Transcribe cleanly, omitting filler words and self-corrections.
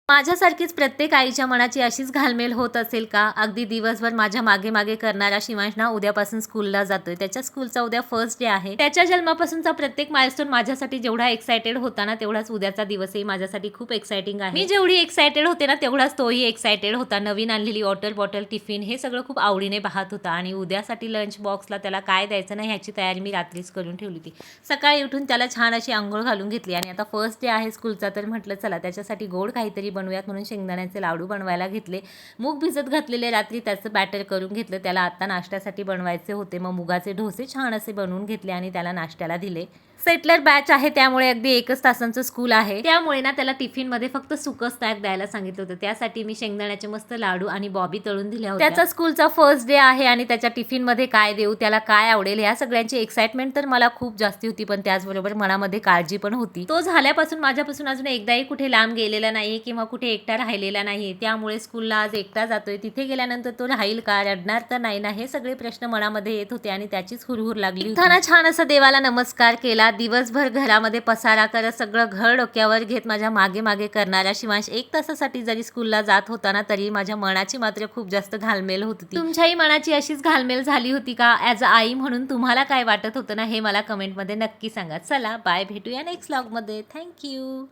माझ्यासारखीच प्रत्येक आईच्या मनाची अशीच घालमेल होत असेल का? अगदी दिवसभर माझ्या मागे मागे करणारा शिवांश ना उद्यापासून स्कूलला जातोय. त्याच्या स्कूलचा उद्या फर्स्ट डे आहे. त्याच्या जन्मापासूनचा प्रत्येक माइलस्टोन माझ्यासाठी जेवढा एक्साइटेड होता ना, तेवढाच उद्याचा दिवसही माझ्यासाठी खूप एक्साइटिंग आहे. मी जेवढी एक्साइटेड होते ना, तेवढाच तोही एक्साइटेड होता. नवीन आणलेली वॉटर बॉटल, टिफिन हे सगळं खूप आवडीने पाहत होता आणि उद्यासाठी लंच बॉक्सला त्याला काय द्यायचं ना ह्याची तयारी मी रात्रीच करून ठेवली होती. सकाळी उठून त्याला छान अशी अंघोळ घालून घेतली आणि आता फर्स्ट डे आहे स्कूलचा, तर म्हटलं चला त्याच्यासाठी गोड काहीतरी बनवूयात म्हणून शेंगदाण्याचे लाडू बनवायला घेतले. मूग भिजत घातलेले रात्री त्याचं बॅटर करून घेतलं. त्याला आता नाश्त्यासाठी बनवायचे होते. मग मुगाचे डोसे छान असे बनवून घेतले आणि त्याला नाश्त्याला दिले. सेटलर बॅच आहे त्यामुळे अगदी 1च तासांचं स्कूल आहे. त्यामुळे ना त्याला टिफिनमध्ये फक्त सुकं स्नॅक द्यायला सांगितलं होतं. त्यासाठी मी शेंगदाण्याचे मस्त लाडू आणि बॉबी तळून दिल्या होत्या. त्याचा स्कूलचा फर्स्ट डे आहे आणि त्याच्या टिफिनमध्ये काय देऊ, त्याला काय आवडेल, या सगळ्यांची एक्साइटमेंट तर मला खूप जास्ती होती, पण त्याचबरोबर मनामध्ये काळजी पण होती. तो झाल्यापासून माझ्यापासून अजून एकदाही कुठे लांब गेलेला नाही किंवा कुठे एकटा राहिलेला नाही. त्यामुळे स्कूलला आज एकटा जातोय. तिथे गेल्यानंतर तो राहील का, रडणार तर नाही ना, हे सगळे प्रश्न मनामध्ये येत होते आणि त्याचीच हुरहुर लागली. छान असं देवाला नमस्कार केला. दिवसभर घरामध्ये पसारा करत सगळं घर डोक्यावर घेत माझ्या मागे मागे करणारा शिवांश 1 तासासाठी जरी स्कूलला जात होता ना, तरी माझ्या मनाची मात्र खूप जास्त घालमेल होत होती. तुमच्याही मनाची अशीच घालमेल झाली होती का? ॲज अ आई म्हणून तुम्हाला काय वाटत होतं ना, हे मला कमेंटमध्ये नक्की सांगा. चला बाय, भेटूया नेक्स्ट व्लॉगमध्ये. थँक्यू.